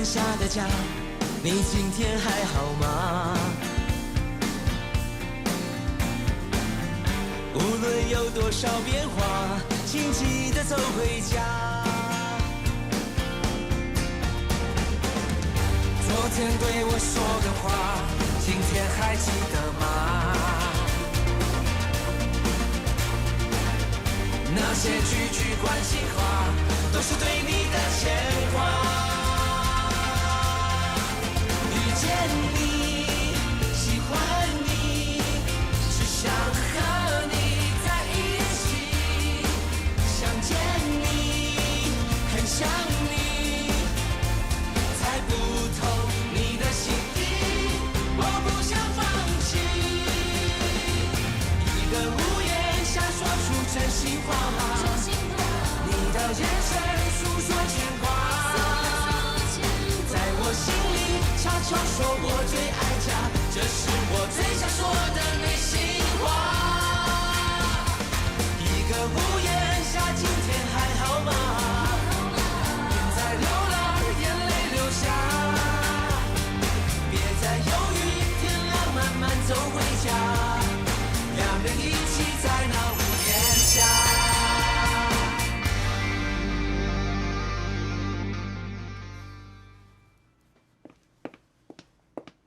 下的家，你今天还好吗？无论有多少变化，请记得走回家。昨天对我说的话，今天还记得吗？那些句句关心话，都是对你的牵挂。遇见你，喜欢你，只想和你在一起。想见你，很想你，猜不透你的心意，我不想放弃。一个屋檐下说出真心话，你的眼神诉说牵挂，在我心里悄悄说我最爱家，这是我最想说的内心话。一个屋檐下，今天还好吗？别再流了，眼泪流下，别再犹豫，天亮慢慢走回家，两人一起在那屋檐下。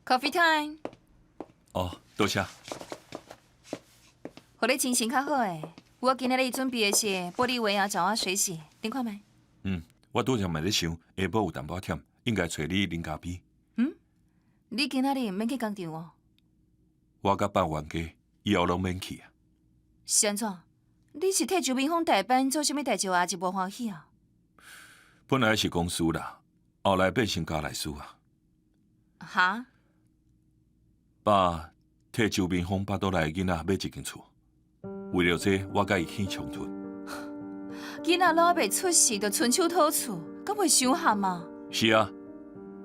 Coffee time。哦，多谢。互你精神较好诶。我今日准备的是玻利维亚爪哇水洗，恁看觅。我拄则嘛咧想，下晡有淡薄忝，应该找你啉咖啡。你今仔日毋免去工厂哦。我甲放完假，以后拢免去啊。是安怎？你是替周明峰代班做啥物代志啊？一无欢喜啊？本来是公司啦，后来变成家内事啊。哈？爸替周明峰巴倒来的囡仔买一间厝，为了这，我甲伊起冲突。囡仔老爸出世就春秋讨厝，敢袂伤寒吗？是啊，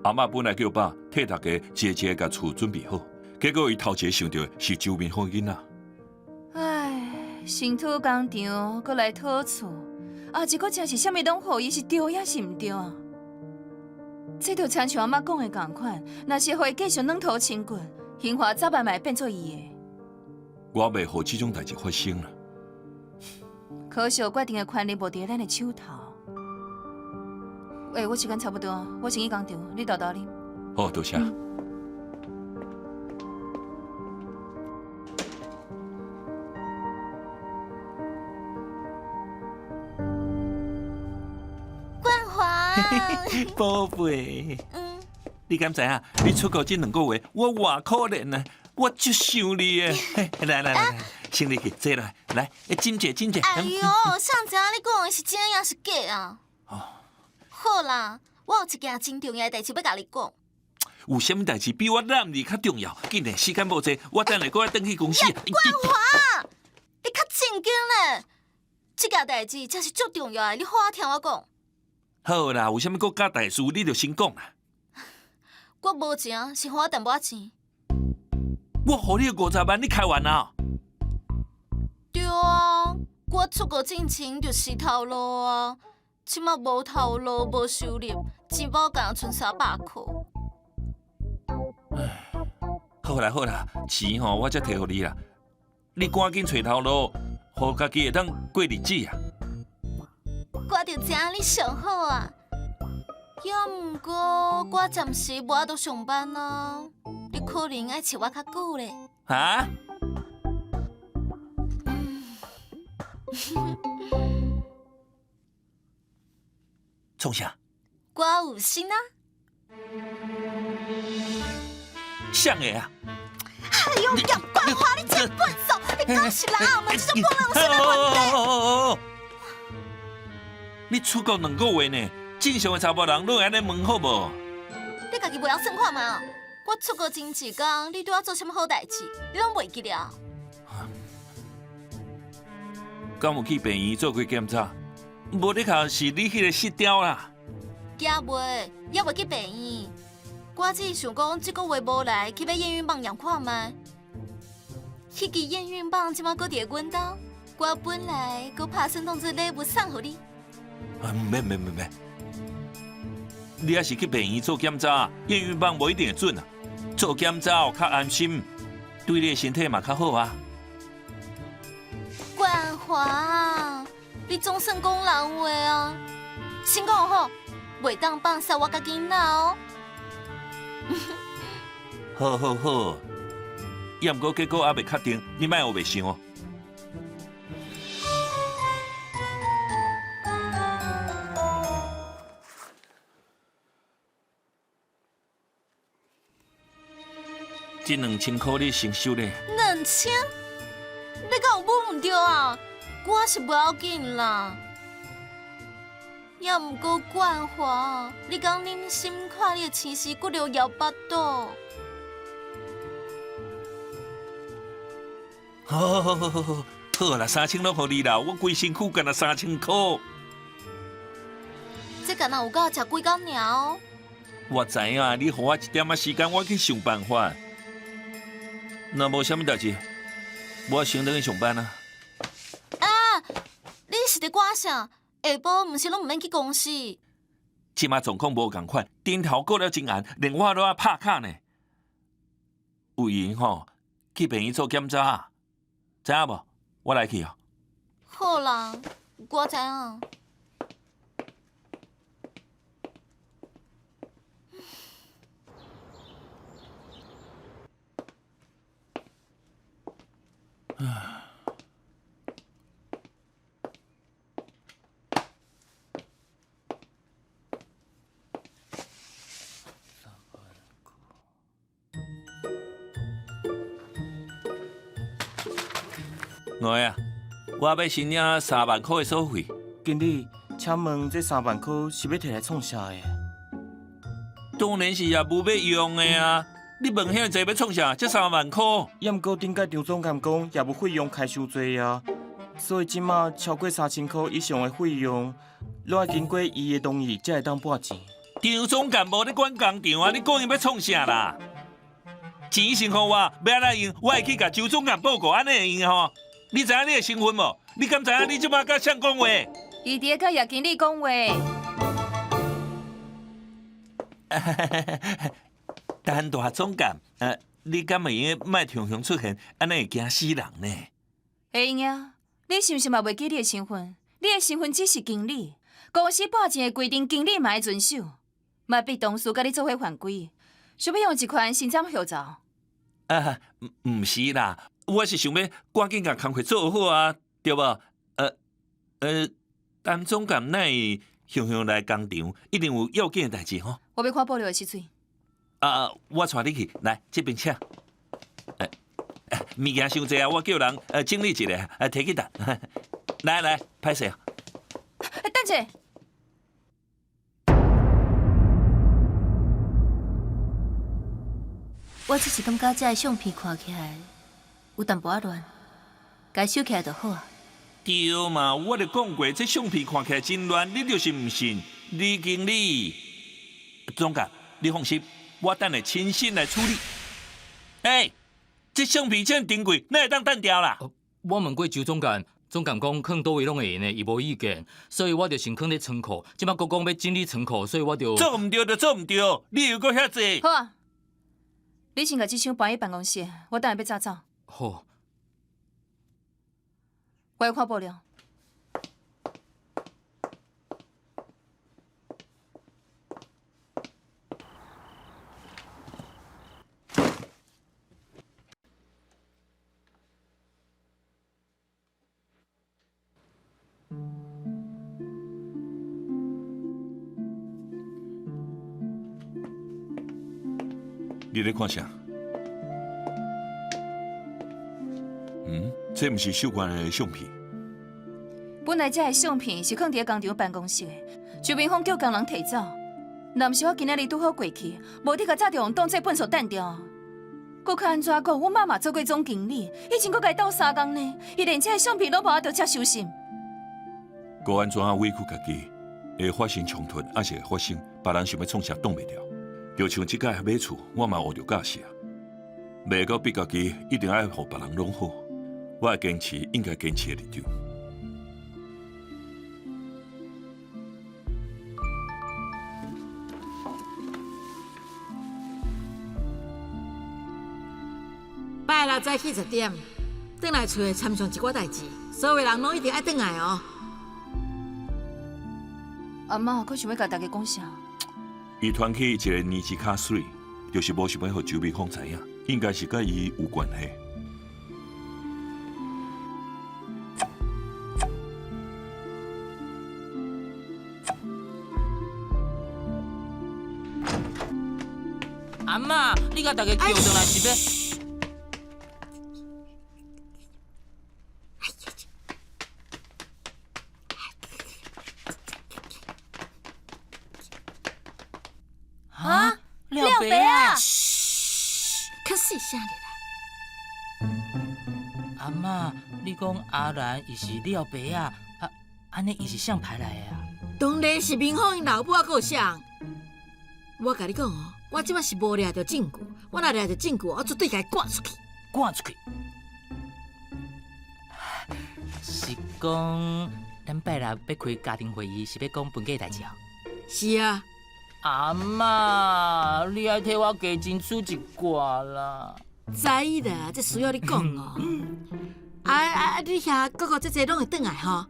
阿嬷本来叫爸替大家一个甲厝准备好，结果伊头一个想到是周明峰的囡仔。唉，新土工厂搁来讨厝，一个真是啥物拢好，伊是对也是毋对啊？这就亲像阿嬷讲的同款，若是互伊继续软土清骨，兴华早晚嘛会变做伊的。我袂互这种代志发生啦。可惜决定的权利无伫咱的手头。我时间差不多，我先去工厂，你豆豆啉。好，多谢。冠华，宝贝，你敢知影？你出国这2个月，我偌可怜啊！我足想你诶！来，先入去坐来，来，真济。哎呦，上次你讲的是真还是假啊？好啦，我有一件真重要的代志要甲你讲。有啥物代志比我男儿较重要？紧嘞，时间无济，我等下搁要转去公司。冠华，你较正经嘞！这件代志才是最重要的，你好好听我讲。好啦，有啥物国家大事，你就先讲啦。我无钱，是花淡薄仔钱。我互你50万，你开玩笑？对啊，我出国进前就死头路啊，即马无头路，无收入，钱包敢剩300块。好啦，钱吼我才摕互你啦，你赶紧找头路，互家己会当过日子啊。我就知你上好啊，要毋过我暂时无法度上班啊，你可能爱找我较久咧。哈？创啥？我有心啊！像的啊！哎呦，杨冠华，你真笨手！你讲是啦，我们这种不良心的问题。你出国2个月呢，正常的查甫人拢会安尼问好无？你家己袂晓算看嘛？我出国前1天，你对我做什么好代志，你拢袂记了？敢有去病院做过检查？无你看是你迄个失调啦。惊袂，也袂去病院。我只是想讲，这个月无来，去买验孕棒验看卖。迄支验孕棒即马搁伫阮兜，我本来搁拍算当作礼物送互你。免，你还是去病院做检查，验孕棒无一定会准啊。做检查后较安心，对你的身体嘛较好啊。冠华，你总算讲人话啊！先讲好，袂当放杀我甲囡仔哦。好好好，也毋过结果还未确定，你莫有袂想哦。这2000块你先收咧。 2000？你敢有买唔着啊？我是不要紧啦。也毋过冠华，你讲恁心看你的青丝骨流摇巴肚。好啦，3000拢互你啦，我规身躯干那3000块。这敢若有够食几工尔哦？我知影，你互我一点仔时间，我去想办法。那无啥物代志，我先等去上班啊。啊，你是伫赶啥？下晡毋是拢毋免去公司？即马状况无共款，顶头过了真暗，连我都要拍卡呢。有闲吼，去病院做检查，知影无？我来去哦。好啦，我知影。我啊，我要申领3万块的所费。经理，请问这3万块是要摕来创啥的？当然是业务要用的啊！你问遐济要创啥？这3万块？也毋过顶届张总监讲业务费用开收济啊，所以即马超过3000块以上的费用，都要经过伊的同意才会当拨钱。张总监无咧管工厂啊！你讲伊要创啥啦？钱先互我，要来用，我会去甲周总监报告，安尼会用吼？你知影你的身份无？你敢知影你即马甲谁讲话？伊伫甲叶经理讲话。陈大总监，你敢会用卖常常出现，安尼会惊死人呢？会用啊！你是毋是嘛袂记你的身份？你的身份只是经理，公司拨钱的规定，经理嘛会遵守。嘛逼同事甲你做伙犯规，想要用一款新针号召？毋是啦，我是想要赶紧甲工课做好啊，对无？陈总监乃会常常来工厂，一定有要紧的代志吼。我要看报料的时阵。我带你去，来这边请。物件伤济啊，我叫人整理一下，摕去担。来，歹势啊！等者。我只是感觉这个相片看起来有淡薄仔乱，该收起来就好啊。对嘛，我就讲过，这相片看起来真乱，你就是唔信。李经理，总监，你放心，我等下亲身来处理。这相片真珍贵，哪会当单掉啦？我问过周总监，总监讲放倒位拢会用的，伊无意见，所以我就先放伫仓库。即摆佫讲要整理仓库，所以我就做唔对就做唔对，你又搁遐济。好啊，你先甲这箱搬去办公室，我等下要早走。好。我要看报料。你咧看啥？这毋是秀官的相片。本来这个相片是放伫工厂办公室的，周明峰叫工人摕走。若毋是我今仔日拄好过去，无你甲早就用当作粪扫弹掉。搁较安怎讲？我妈妈做过总经理，以前搁甲伊斗3工呢，伊连这个相片都无法度接受心。搁安怎委屈家己，会发生冲突，还是会发生别人想要创啥挡袂掉？就像即摆买厝，我嘛学着教识啊，袂到逼家己一定爱互别人拢好。我会坚持应该坚持的立场。拜六早起10点，转来厝参详一寡代志，所有人拢一定爱转来哦。阿妈，佮想要甲大家讲啥？伊团起一个年纪较水，就是无想要互周美芳知影，应该是甲伊有关系。阿嬷，你甲大家叫转来是要？啊，廖白啊！较细声咧啦。阿嬷，你讲阿兰伊是廖白啊？安尼伊是啥派来的啊？当然是明芳因老母啊，个像。我甲你讲哦，我即摆是无掠着证据，我若掠着证据，我绝对甲伊赶出去。赶出去。是讲咱拜六要开家庭会议，是要讲分家代志哦。是啊。阿嬷，你爱替我加钱出一寡啦。知啦，这需要你讲哦。你遐哥哥姐姐拢会转来吼。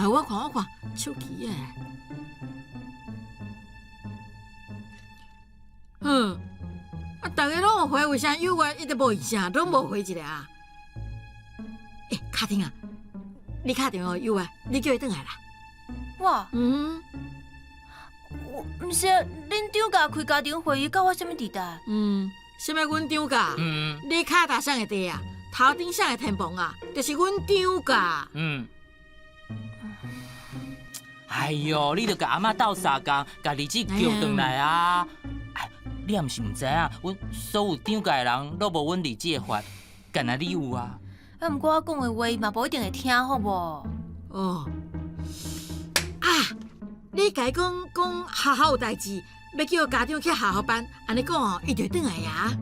我看，手机诶。大家拢有回，为啥有我一直无一声，拢无回一个啊？卡丁啊，你打电话有啊？你叫伊转来啦。我毋是恁张家开家庭会议，甲我什么地带？什么阮张家？你脚踏上的地啊，头顶上的天棚啊，就是阮张家。哎呦，你着甲阿嬷斗相共，甲日子叫转来啊！你也毋是毋知影，阮所有张家的人都无阮日子的法，干那你有啊？毋过我讲的话嘛，无一定会听，好无？你甲伊讲学校有代志，要叫家长去学校办，安尼讲哦，伊就会转来呀。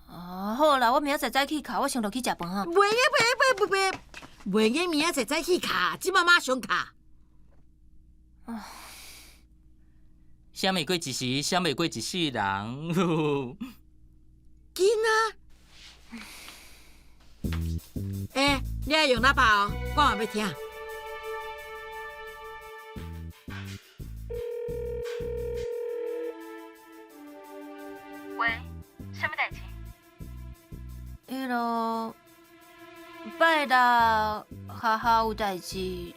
好啦，我明仔载早起卡，我先落去食饭哈。袂用明仔载早起卡，即马马上卡。啥袂过一时，啥袂过一世人。紧啊！你爱用喇叭哦，我嘛要听。喂，什么代志？迄落拜六学校有代志，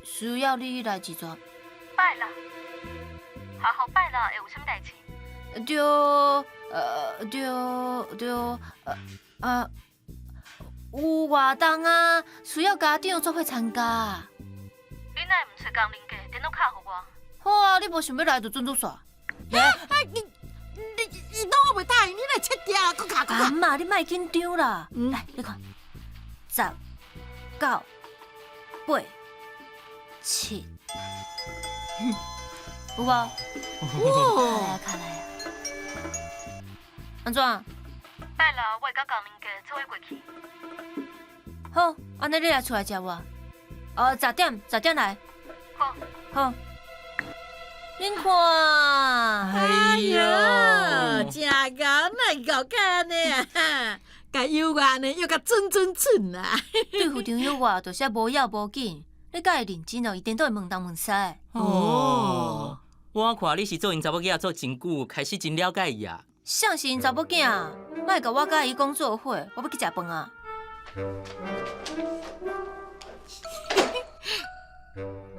需要你来一撮。拜六，学校拜六会有什么代志？有活动啊，需要家长做伙参加。你哪会毋找工人家电脑卡互我？好啊，你无想要来就准煞。你当我袂答应，你来切掉，搁卡。阿妈，你莫紧张啦。来，你看，10、9、8、7，有无？哇！卡来啊！安怎？拜六我会甲工人家做伙过去。好，安尼你来出来接我。10点来。好。恁看，哎呀，真高，哪高干呢？甲幼娃呢，又甲准准啊！对付张幼娃，就是无要无紧。你敢会认真哦？伊颠倒会问东问西。我看你是做因查某囝做真久，开始真了解伊啊。像是因查某囝，莫甲我甲伊讲做伙，我要去食饭啊。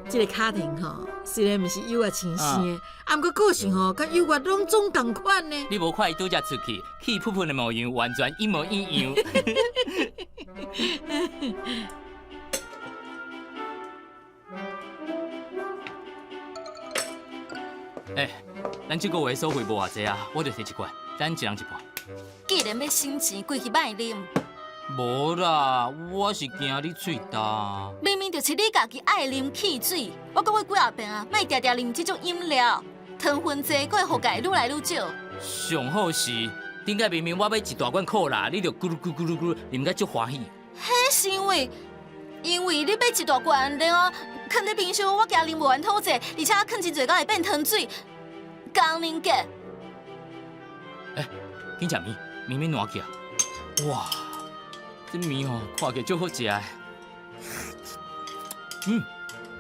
这个家庭吼，虽然毋是幼娃亲生的，毋过个性吼，甲幼娃拢总同款呢。你无看伊拄则出去，气噗噗的模样，完全一模一样。咱这个月收费无偌济啊，我就摕一罐，咱一人一半。既然要省钱，规气卖啉。无啦，我是惊你喙焦。明明就是你家己爱啉汽水，我讲过几下遍啊，莫定定啉这种饮料，糖分济，佫会互家愈来愈少。上好是，顶个明明我买一大罐可乐，你就咕噜咕噜咕噜啉甲足欢喜。迄是因为你买一大罐，然后放在冰箱，我惊啉无完透济，而且放真济，敢会变糖水。工人家，紧食面，面软起啊！哇，这面哦，看起来足好食的。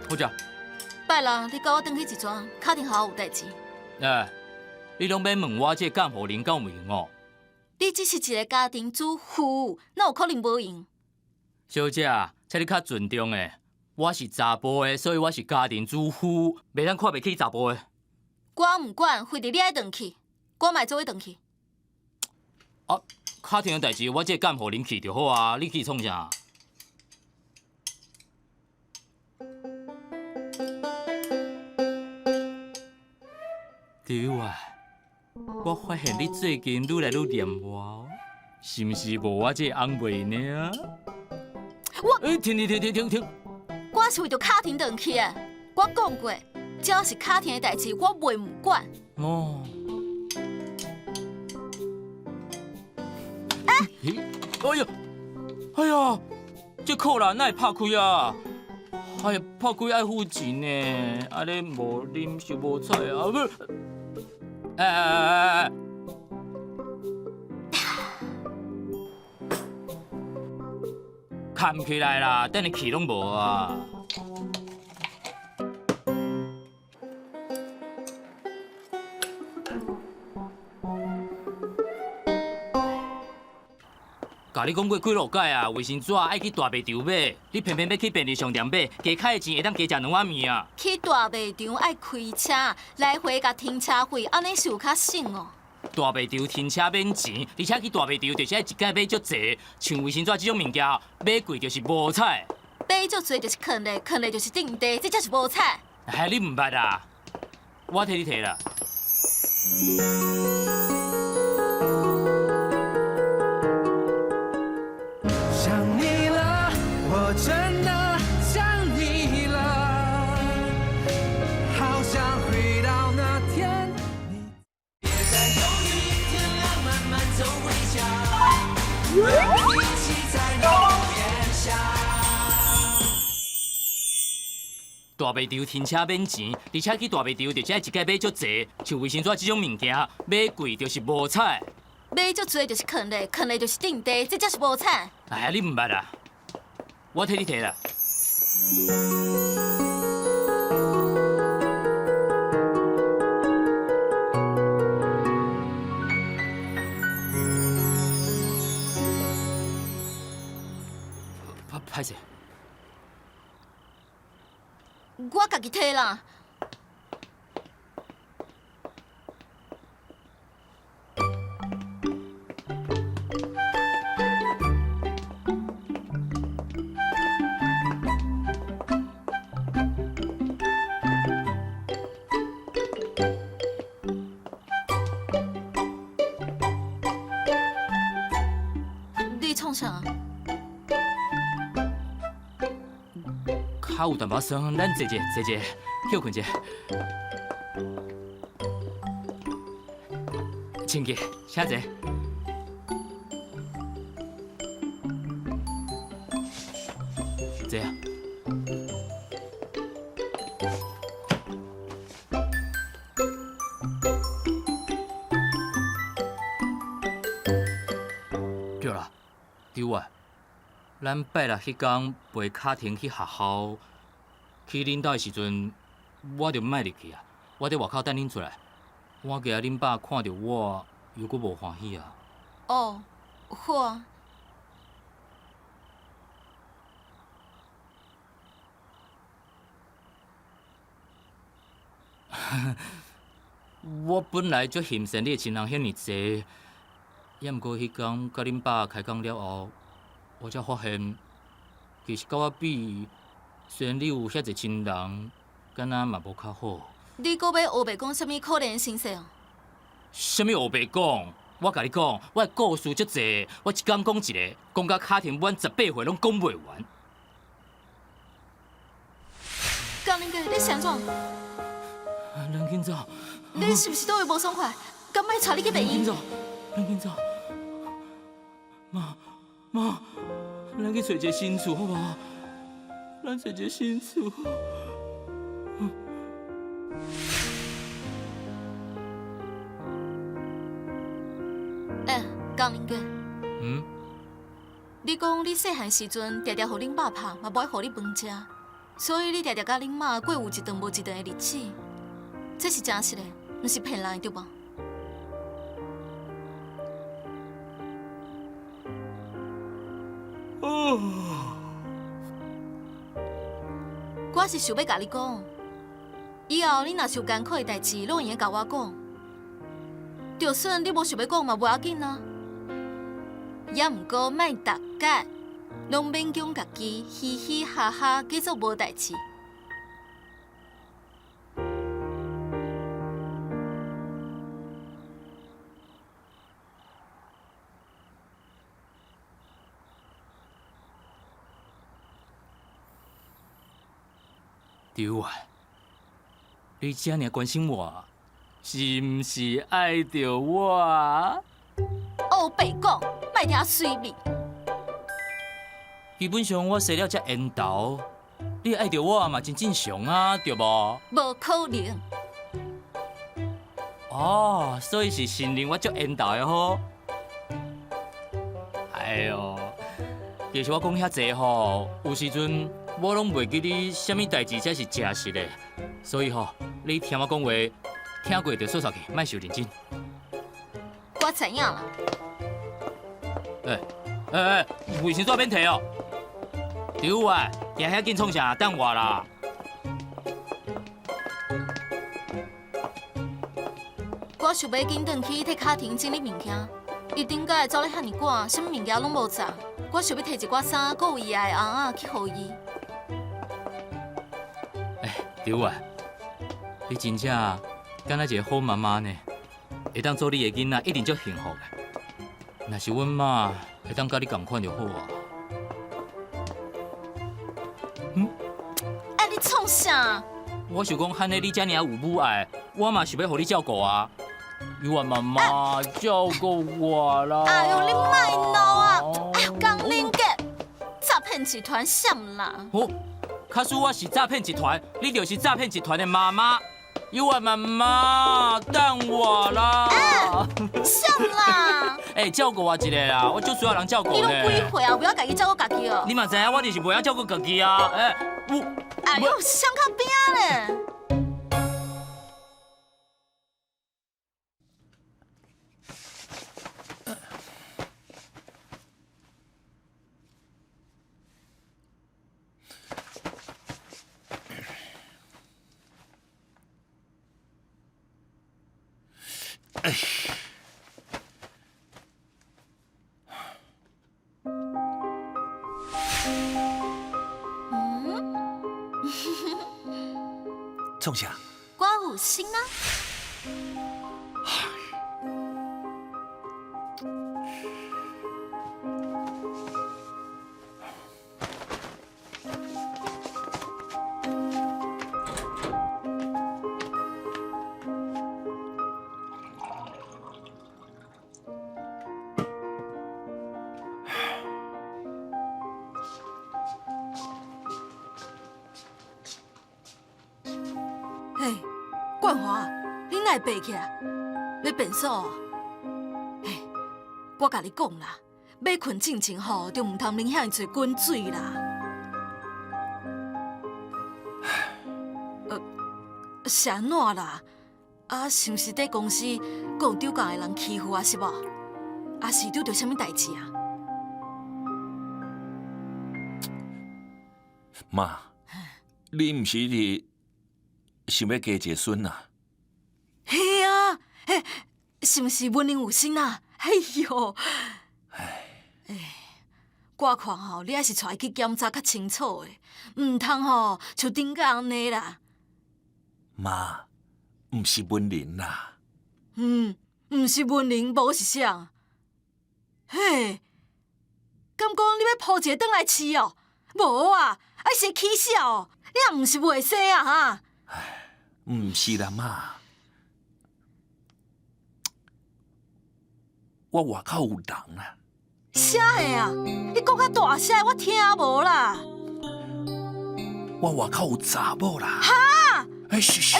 好食。拜啦，你跟我转去一庄，敲定好有代志。你拢免问我这干互人敢有用哦？你只是一个家庭主妇，哪有可能无用？小姐，请你较尊重诶。我是查甫的，所以我是家庭主妇，袂当看袂起查甫的。我唔管，非得你爱转去，我嘛做伙转去。啊，家庭的代志，我这干互人去就好啊，你去创啥？对啊，我发现你最近愈来愈念我，是毋是无我这安慰呢？停！我是为着家庭转去的，我讲过，只要是家庭的代志，我袂唔管。哦。哎呀，这扣篮哪会拍开啊？哎呀，拍开爱付钱呢，安尼无啉就无菜啊！不是，扛起来啦，等你气拢无啊！甲你讲过几落摆啊，卫生纸爱去大卖场买，你偏偏要去便利商店买，加开的钱会当加食2碗面啊！去大卖场爱开车，来回甲停车费，安尼是有较省哦。大卖场停车免钱，而且去大卖场就是爱一届买足济，像卫生纸这种物件，买贵就是无彩。买足济就是坑咧，坑咧就是定地，这才是无彩。哎，你唔捌啊？我替你提啦。想你了，我真的想你了，好想回到那天。别再犹豫，天亮慢慢走回家，我们一起在路边下。大卖场停车免钱，而且去大卖场就是爱一届买足济，像卫生纸这种物件，买贵就是无彩。买足济就是坑咧，坑咧就是定地，这才是无彩。哎，你唔捌啊？我替你提啦。歹势，我家己摕啦。你创啥？脚有淡薄酸，咱坐者，休困者。请记，写者。坐啊。对啦，对啊。咱拜六迄天陪卡婷去学校，去恁兜的时阵，我就莫入去啊。我伫外口等恁出来，我惊恁爸看到我又阁无欢喜啊。哦，好啊。我本来就欣赏你的亲人遐尔济，也毋过迄天甲恁爸开讲了后。我才发现，其实甲我比，虽然你有遐侪亲人，敢若嘛无较好。你搁要黑白讲啥物可怜心事哦？啥物黑白讲？我甲你讲，我的故事足济，我一讲讲一个，讲到卡廷满18岁拢讲袂完。江林哥，你是安怎？咱紧走。你是不是倒位无爽快？敢莫带你去病院？咱紧走。妈，咱去找一个新厝好无？咱找一个新厝。江林哥，嗯，你讲你细汉时阵常常互恁爸拍，嘛无爱互你饭食，所以你常常甲恁妈过有一顿无一顿的日子，这是真实的，毋是骗人的，对无？我是想要甲你讲，以后你若是有艰苦的代志，拢会用甲我讲。就算你无想要讲嘛，无要紧啊。也毋过莫逐家拢勉强家己嘻嘻哈哈，继续无代志。丢啊！你这尔关心我，是毋是爱着我啊？哦，白讲，莫听随便。基本上我生了这缘投，你爱着我嘛真正常啊，对无？无可能。哦，所以是承认我足缘投的吼。哎呦，其实我讲遐济吼，有时阵我拢袂记你啥物代志才是真实的，所以吼，你听我讲话，听过就说出去，莫受认真。我知影啦。卫生纸免摕哦。丢啊，行遐紧创啥？等我啦。我想要紧转去替卡廷整理物件，伊顶解走咧遐尼赶，啥物物件拢无杂。我想要摕一寡衫，佮有伊爱的红仔去互伊。丢啊，你真正敢若一个好妈妈呢，会当做你的囡仔，一定足幸福的。若是阮妈会当甲你同款就好啊。你创啥？我想讲，汉尼你遮尔有母爱，我嘛想要互你照顾啊。有我妈妈照顾我啦。哎呦，你莫闹啊！哎呦，江林哥，诈骗集团啥啦？哦，假使我是诈骗集团，你就是诈骗集团的妈妈。有我妈妈，等我啦。啥啦？照顾我一个啦，我就需要人照顾呢。你拢几岁啊？不要家己照顾家己哦。你嘛知影，我就是袂晓照顾家己啊。哎呦，上靠边咧！创啥？我有心啊。嘿，冠华，你哪会爬起来？要变数啊？嘿，我甲你讲啦，要困之前吼，就唔通啉遐济滚水啦。是安怎啦？啊，是毋是伫公司佮有丢工的人欺负啊？是无？啊，是拄着啥物代志啊？妈，你毋是想要加一个孙啊？嘿啊，嘿，是毋是文玲有心啊？哎呦，我看吼，你还是带去检查较清楚的，唔通吼像顶个安尼啦。妈，毋是文玲啦。毋是文玲，无是啥？嘿，敢讲你要抱一个转来饲哦？无啊，还是起笑哦？你也毋是袂使啊哈？毋是啦，妈。我外口有人啊。啥的啊？你讲较大声，我听无啦。我外口有查某啦。哈？嘘，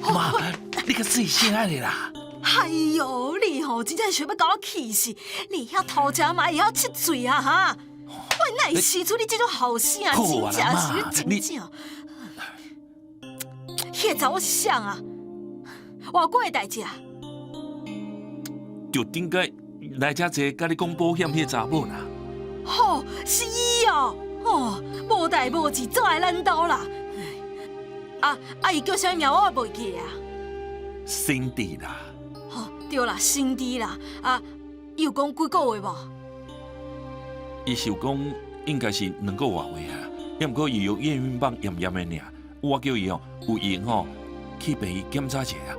妈，你个细声咧啦。哎呦，你吼真正想要甲我气死！你遐偷食嘛会晓七嘴啊哈！我哪会生出你这种后生啊？真正是真正。迄个查某是谁啊？外国的代志啊？就顶个来遮坐，甲你讲保险迄个查某啦。吼，是伊哦！哦，无代无志，怎来咱兜啦？伊叫啥名我也袂记啊。辛迪啦。吼，对啦，辛迪啦。伊有讲几个月无？伊是有讲应该是2个月啊，也毋过伊用验孕棒验验的尔。我叫伊有闲去病院检查一下啊。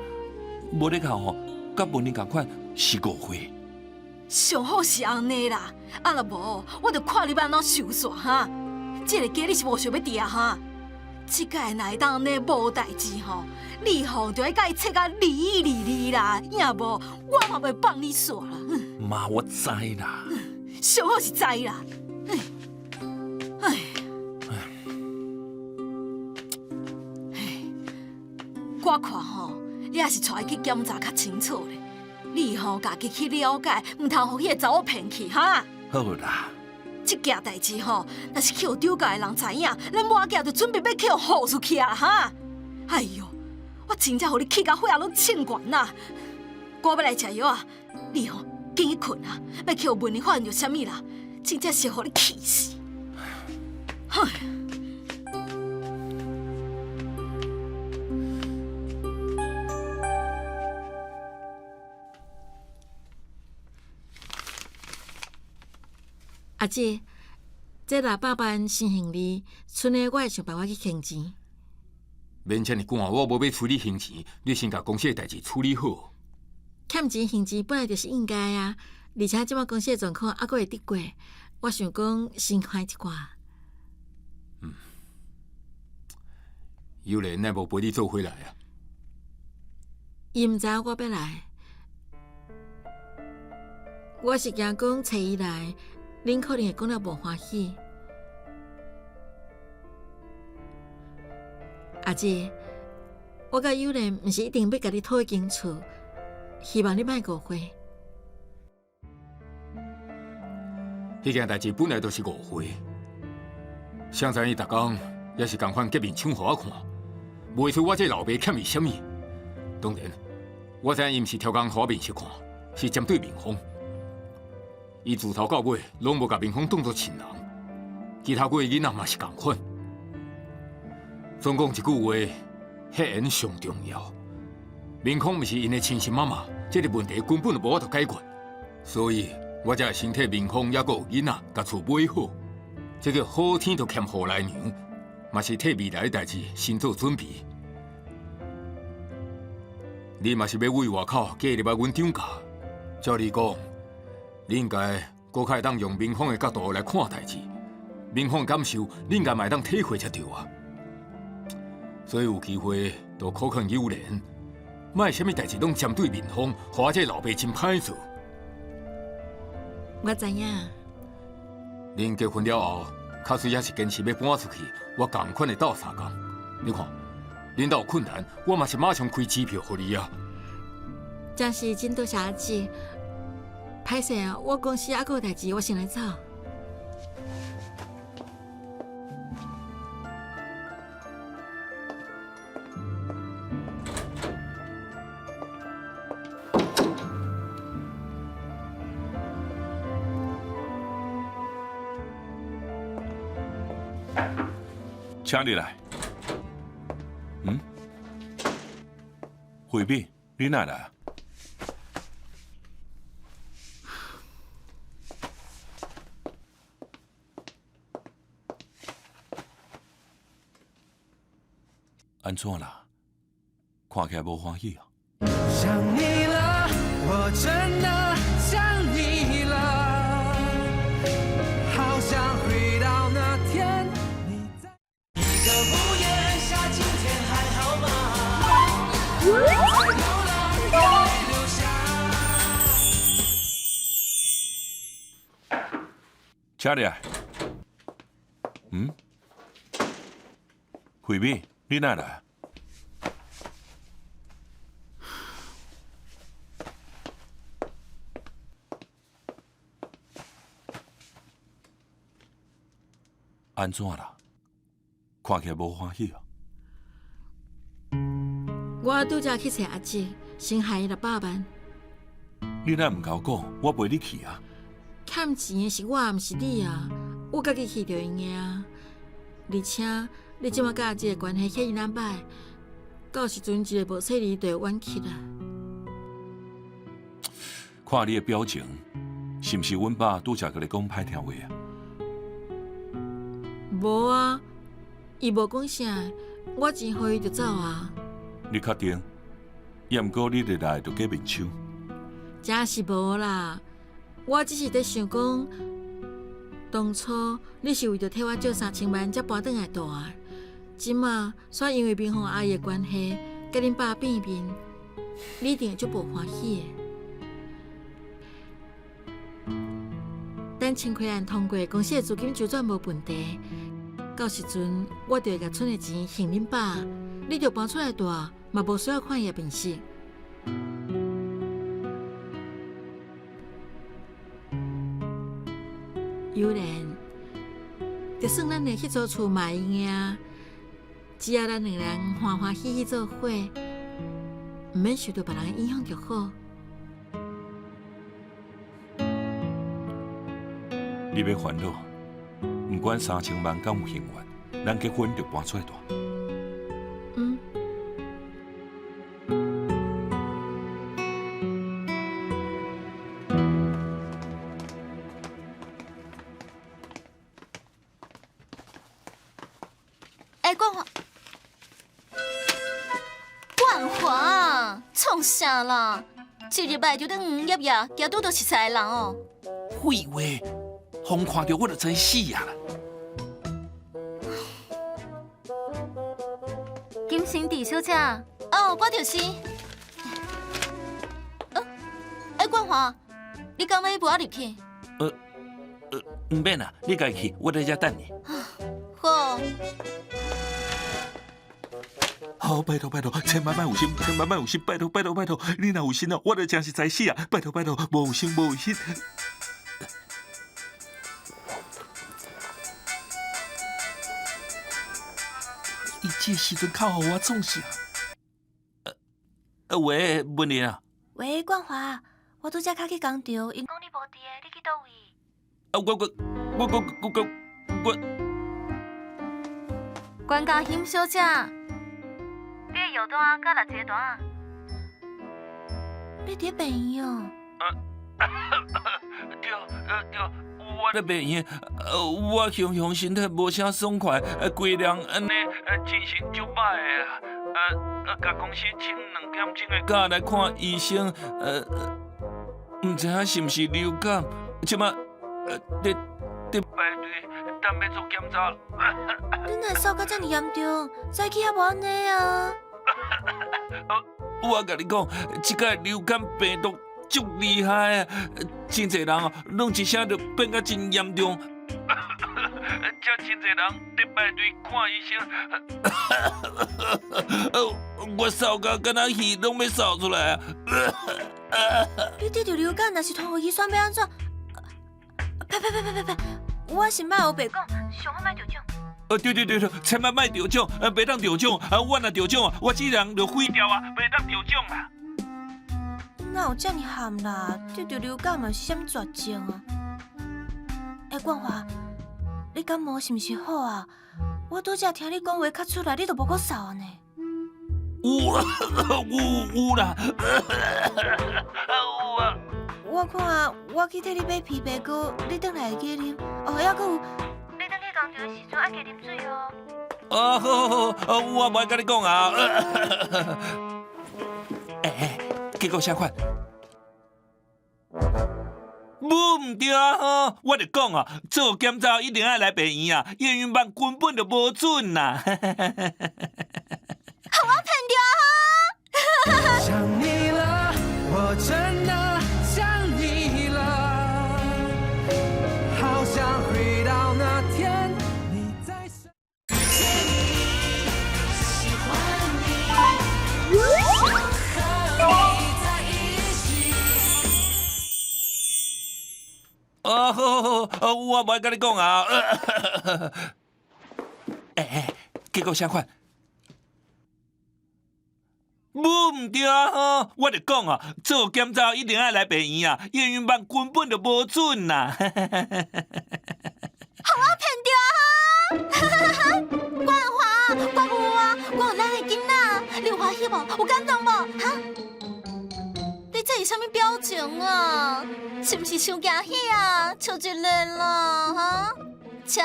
无咧靠甲文玲共款是5岁。上好是安尼啦，若无我着看你要安怎收煞哈。这个家你是无想要伫啊哈？即个若会当安尼无代志吼，你吼着爱甲伊切甲离啦，若无我嘛袂放你煞啦。妈，我知啦。上好是知啦。我看吼，你也是带伊去检查较清楚咧。你吼家己去了解，唔通互迄个查某骗去哈。好啦。这件代志吼，若是去互丢家的人知影，咱母仔就准备要去互吼出去啊哈！哎呦，我真正互你气甲血压拢称悬啦！我要来食药啊，你吼紧去困啊，别去互文玲发现着啥物啦，真正是互你气死！唉。阿姐，这600万新行李，剩的我会想办法去还钱。免遮尔赶，我无要处理行钱，你先甲公司的代志处理好。欠钱还钱本来就是应该啊，而且即摆公司的状况还阁会得过，我想讲先开一寡。有人奈无陪你做回来啊？伊毋知影我要来，我是惊讲找伊来。恁可能会讲了无欢喜，阿姐，我甲友莲毋是一定要甲你讨一间厝，希望你莫误会。迄件代志本来就是误会，谁知伊逐工也是共款结面抢互我看，袂出我这老爸欠伊啥物。当然，我知影伊毋是挑工互我面色看，是针对明芳。伊自头到尾拢无甲明芳当作亲人，其他几个囡仔嘛是共款。总讲一句话，血缘上重要。明芳毋是因的亲生妈妈，这个问题根本就无法度解决。所以，我才会先替明芳也阁有囡仔甲厝买好。这个好天就欠好来娘，嘛是替未来的代志先做准备。你嘛是要为外口加入来阮张家，照你讲。你应该搁较会当用明芳的角度来看代志，明芳的感受你应该嘛会当体会才对啊。所以有机会就可劝友莲，莫啥物代志拢针对明芳，互我这老爸真歹做。我知影。恁结婚了后，确实也是坚持要搬出去，我同款的斗相共。你看，恁兜有困难，我嘛是马上开支票互你啊。真是真多谢阿姐。歹势啊！我公司还阁有代志，我先来走。请你来。惠美，你哪来？安怎啦？看起来无欢喜啊！想你了，我真的想你了，好想回到那天，你在一个午夜下晴天，还好吗？在流浪该留下。请你来。惠美。你哪来？安怎啦？看起来无欢喜啊。我拄则去找阿姐，先害伊600万，你哪唔甲我讲，我陪你去啊？欠钱的是我，毋是你啊！我家己去着用的啊！而且你即马甲阿姐的关系遐尔难歹，到时阵一个无说理就会冤屈啦。看你的表情，是毋是阮爸拄则甲你讲歹听话啊？无啊，伊无讲啥，我钱互伊就走啊。你确定？也毋过你日来就过面手。真是无啦，我只是在想讲，当初你是为着替我借3000万才搬转来大儿，即马煞因为民芳阿姨的关系，甲恁爸变面，你一定会足无欢喜的。等清亏案通过，公司的资金周转无问题，到时阵我就会甲剩的钱还恁爸，你就搬出来大，嘛无需要看伊的面色。有然，就算咱的迄座厝嘛用的啊，只要咱两人欢欢喜喜做伙，毋免受到别人影响就好。你要烦恼，毋管3000万敢有还原，咱结婚就搬出来大。嗯。冠华，创啥啦？一日来就等5页页，行拄到熟的人哦。废话，风看到我就知死啊！金星地小姐，哦，我就是。冠华，你敢要陪我入去？唔免啦，你家己去，我在遮等你。好。好，拜托拜托，千万莫有心，千万莫有心，拜托拜托拜托，你若有心哦，我就真是知死啊！拜托拜托，无有心无有心。伊这时阵靠互我创啥？喂，文玲啊。喂，冠华，我拄则卡去工厂，因讲你无伫的，你去倒位？我，关家欣小姐。你的药单甲6个单。你伫病院哦？对，我咧病院，我雄身体无啥爽快，规人安尼精神足歹的，甲公司请2点钟的假来看医生，唔知影是毋是流感，即马伫排队等要做检查。你若烧到遮尔严重，早起也无安尼啊！我甲你讲，即个流感病毒足厉害啊！真侪人哦，拢一声就变甲真严重。遮真侪人伫排队看医生，我扫到敢若血拢要扫出来啊！你得着流感，若是通互医生要安怎？呸！我是莫黑白讲，上好莫着奖。对，千万莫着奖，袂当着奖。我若着奖，我这人就毁掉啊，袂当着奖啊。哪有遮尔含啦？得着流感嘛是啥物绝症啊？冠华，你感冒是毋是好啊？我拄则听你讲话较出来，你都无够扫呢。有啦，有啊。我看我去替你买枇杷膏，你转来会记啉。哦，还佫有，你等去工厂的时阵爱记啉水哦。好，我袂甲你讲啊。结果啥款？唔对啊！我就讲啊，做检查一定要来病院啊，验孕棒根本就无准呐。我骗掉想你了，我真的想你了，好想回到那天你在身边，喜欢你，想和你在一起。好，我袂甲你讲啊。结果啥款？唔对啊！我就讲啊，做检查一定要来病院啊，验孕棒根本就无准呐！骗掉啊！冠华、冠母啊，我有咱的囡仔，你有欢喜无？有感动无？哈？你这是啥物表情啊？是不是伤惊喜啊？笑一个啦，哈？笑，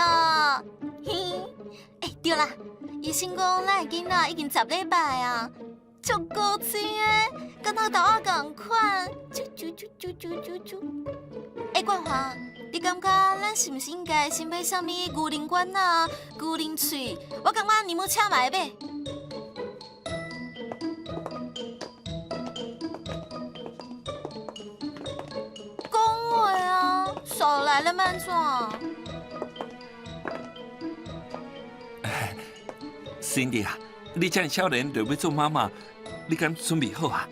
嘿，对啦，医生讲咱的囡仔已经10礼拜啊。足高兴的，跟他豆仔同款。冠华，你感觉咱是毋是应该先买啥物牛奶管啊、牛奶喙？我感觉尼姆车嘛会买。讲话啊，少来了慢怎？Cindy 啊，你这样少年就要做妈妈。你敢准备好啊？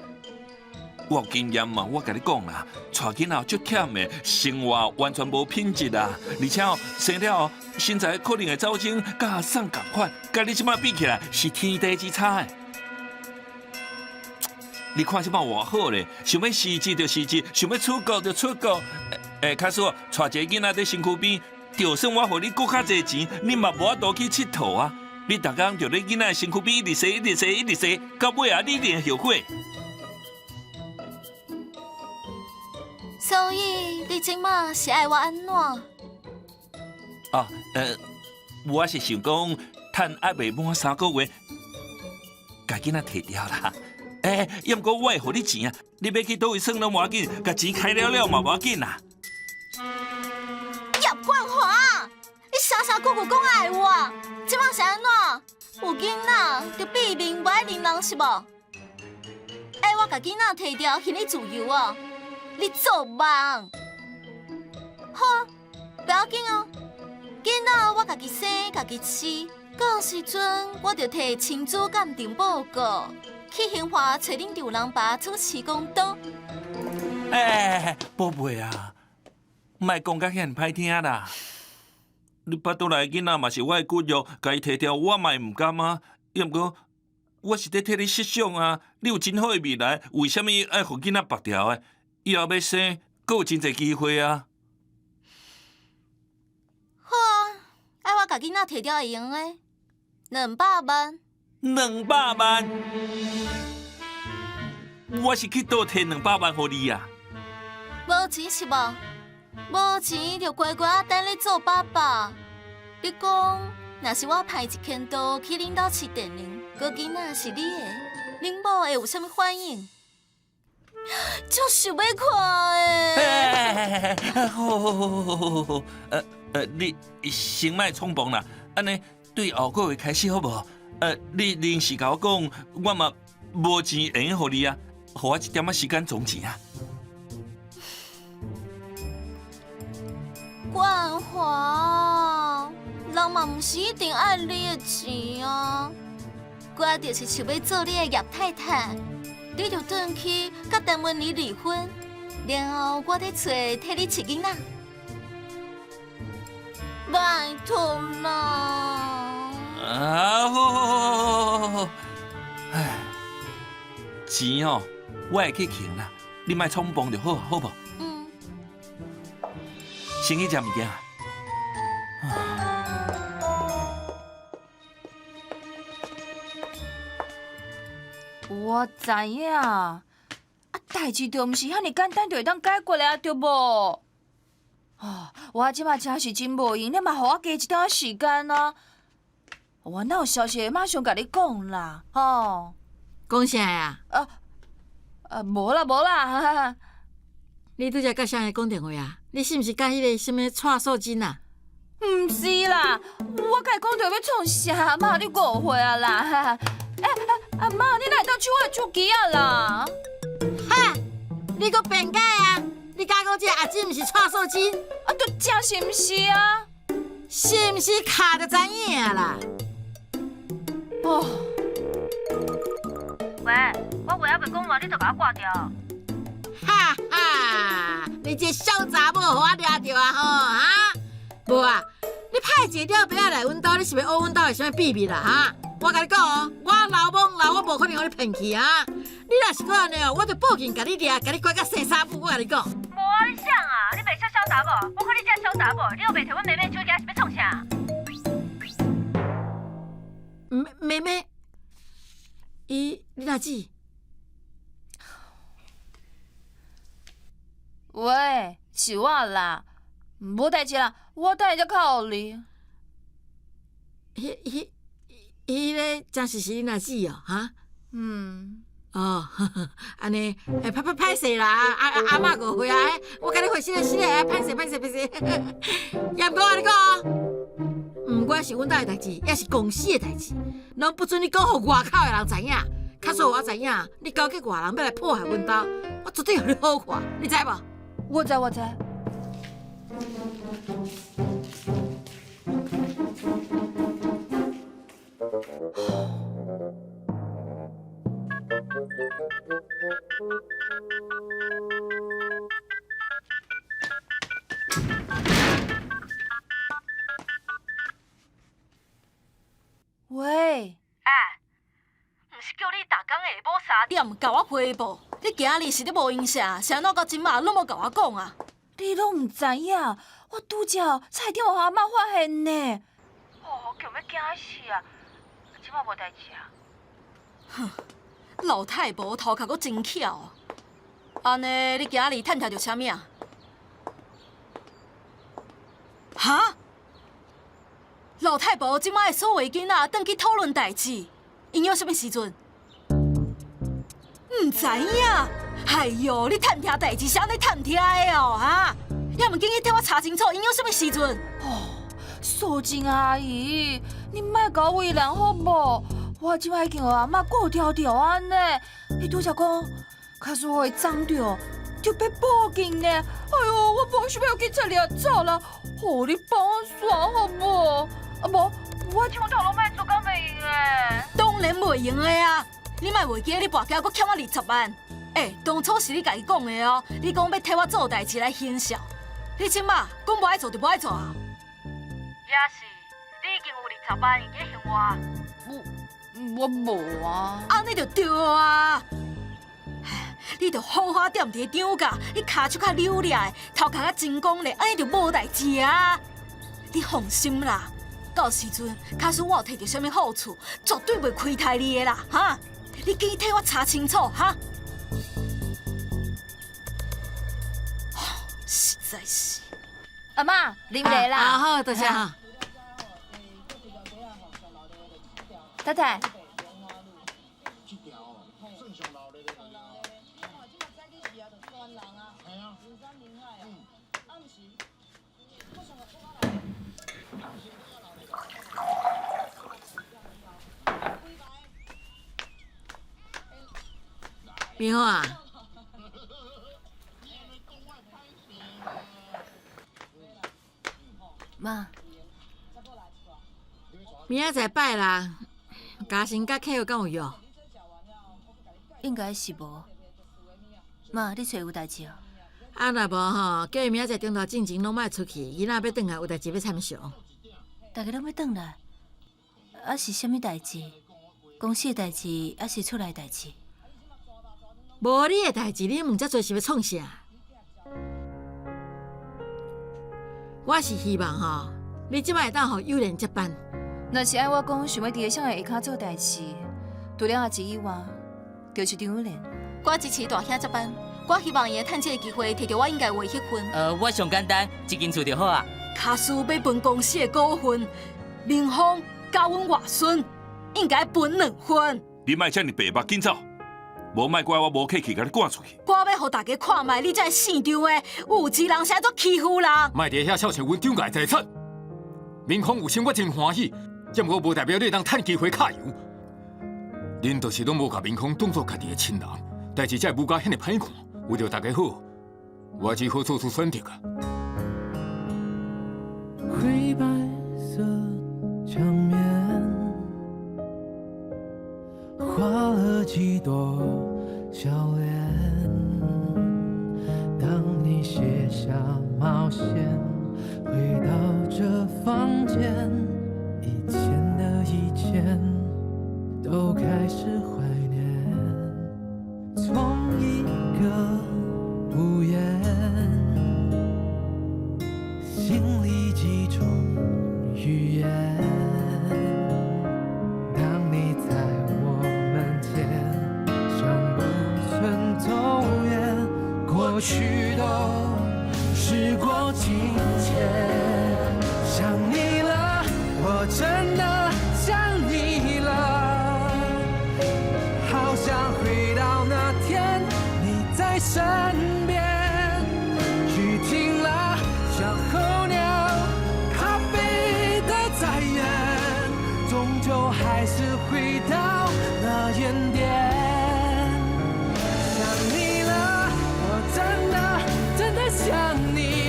我有经验嘛，我甲你讲啦，带囡仔足忝的，生活完全无品质啊！而且生了身材可能会走精，甲阿送同款，甲你即摆比起来是天地之差的。你看即摆偌好咧，想要辞职就辞职，想要出国就出国。卡叔，带一个囡仔在身躯边，就算我互你搁较侪钱，你嘛无法度去佚佗啊！你逐工就咧囡仔身躯边一直洗，一直洗，一直洗，到尾啊，你一定会后悔。所以你即马是爱我安怎？哦，我是想讲，趁还未满3个月，甲囡仔摕掉啦。要毋过我会互你钱啊，你要去倒位耍拢无要紧，甲钱开了嘛无要紧啦。叶冠华，你傻句讲爱我，即马是安怎？有囡仔就避免不爱恁人是无？我甲囡仔摕掉，khiến你自由哦。你做梦！好，不要紧哦。囡仔我家己生，家己饲，到时阵我就摕亲子鉴定报告去刑华找恁丈人爸主持公道。宝贝啊，莫讲甲遐歹听啦。你巴肚内囡仔嘛是我的骨肉，甲伊摕掉，我嘛唔甘啊。要毋过，我是在替你设想啊。你有真好的未来，为什么爱互囡仔拔掉的？以后要生，阁有真侪机会啊！好啊，我甲囡仔摕掉会用诶，200万。200万？我是去倒摕200万互你啊？无钱是无？无钱就乖乖等你做爸爸。你讲，若是我派一千刀去恁兜饲电铃，个囡仔是你的，恁某会有啥物反应？足想要看诶！好，你先莫匆忙啦，安尼对后个月开始好无？你临时甲我讲，我嘛无钱会用互你啊，互我一点仔时间总钱啊。冠华，人嘛毋是一定爱你的钱啊，我就是想要做你的叶太太。你就转去甲陈文妮离婚，然后我再找替你饲囡仔。拜托啦！好，唉，钱哦，我会去捡啦，你莫匆忙就好，好无？先去食物件。我知影，代志就毋是遐尼简单就会当解决了，对无？哦，我即马真是真无闲，你嘛互我加一段时间啊！我哪有消息马上甲你讲啦，吼。讲啥呀？无啦无啦，你拄则甲谁讲电话啊？你是毋是甲迄个什么蔡素贞啊？毋是啦，我甲伊讲着要创啥嘛？你误会啊啦！妈，你来到手我的手机啊啦！哈！你搁辩解啊？你敢讲这阿姊毋是蔡素贞？都真是毋是啊？是毋是卡就知影啦？哦。喂，我话还未讲完，你就甲我挂掉。哈哈！你这小查某，互我抓着啊吼哈！无啊，你派一个表来阮兜，你是要学阮兜的啥物秘密啦？哈！我甲你讲哦，我老懵啦，我无可能互你骗去啊！你若是搁安尼哦，我就报警甲你抓，甲你关到洗衫服。我甲你讲。无啊，你啥啊？你袂晓潇洒无？我看你这潇洒无？你又袂摕阮妹妹手机是要创啥？妹妹，你哪子？喂，是我啦，无代志啦，我等下再靠你。迄个真是你哪子哦？哈？哦，安尼，歹势啦，阿嬷误会啊！我甲你回是歹势。也毋过我甲你讲哦，毋管是阮兜的代志，也是公司的代志，拢不准你讲互外口的人知影。假使我知影，你勾结外人要来破坏阮兜，我绝对互你好看，你知无？我知。喂，毋是叫你逐工下晡3点甲我回报，你今日是咧无影啥？啥闹到今仔拢无甲我讲啊？你拢毋知影，我拄则差点互阿嬷发现呢。哦，叫要惊死啊！即摆无代志啊。哼，老太婆头壳阁真巧。安尼，你今日趁听到啥物啊？哈？老太婆即摆所有囡仔转去讨论代志，因有啥物时阵？唔知影。哎哟，你探听代志是安尼探听的哦，哈！你毋紧去替我查清楚，因有啥物时阵？哦，素贞阿姨，你莫甲我为难好无？我即摆已经互阿嬷顾条条安尼，你拄则讲，假使我会撞着，就要报警呢。哎呦，我无想要警察抓走啦，你帮我算好无？啊无，我枪头拢卖做敢袂用诶。当然袂用的啊！你莫袂记你跋筊，阁欠我20万。当初是你家己讲的哦，你讲要替我做代志来行孝，你即马讲无爱做就无爱做啊？也是，你已经有20万，已经还我无啊。安尼就对啊！你着好好踮伫张架，你骹手较溜咧，头壳较真光咧，安尼就无代志啊！你放心啦，到时阵假使我有摕到啥物好处，绝对袂亏待你的啦，哈！你记替我查清楚，哈！实在是。阿嬷，啉茶啦。好，多谢哈。太太。明华啊，妈，明仔载拜啦，嘉诚甲客户敢有约？应该是无。妈，你找有代志哦？啊，若无吼，叫伊明仔载中昼进前拢莫出去，囡仔要转来有代志要参详。大家拢要转来，啊是啥物代志？公司的代志，还是厝内代志？无你的代志，你问遮多是要创啥？我是希望吼，你即摆会当互幼莲接班。若是爱我讲，想要伫个乡的下骹做代志，除了阿姊以外，就是张幼莲。我支持大兄接班，我希望伊会趁这个机会摕到我应该有的迄份。我上简单，一间厝就好啊。卡斯要分公司的股份，林峰交阮外孙，应该分2份。你莫遮尔白目紧走，无莫怪我无客气，甲你赶出去。我要互大家看卖，你才是市场的有钱人，啥做欺负人。莫伫遐笑笑阮张家财产，民风有心，我真欢喜，只不过无代表你当趁机会揢油。恁就是拢无甲民风当作家己的亲人，代志才会舞甲遐尼歹看。为着大家好，我只好做出选择啊。灰白色墙面，画了几朵笑脸。当你卸下毛线，回到这房间，以前的以前都开始怀念，从一个屋檐，心里几种语言。当你在我门前，像不存走远，过去都时过境迁。想你了，我真的想你了，好想回到那天你在身边，雨停了，像候鸟，咖啡的再远，终究还是回到那原点。想你了，我真的想你。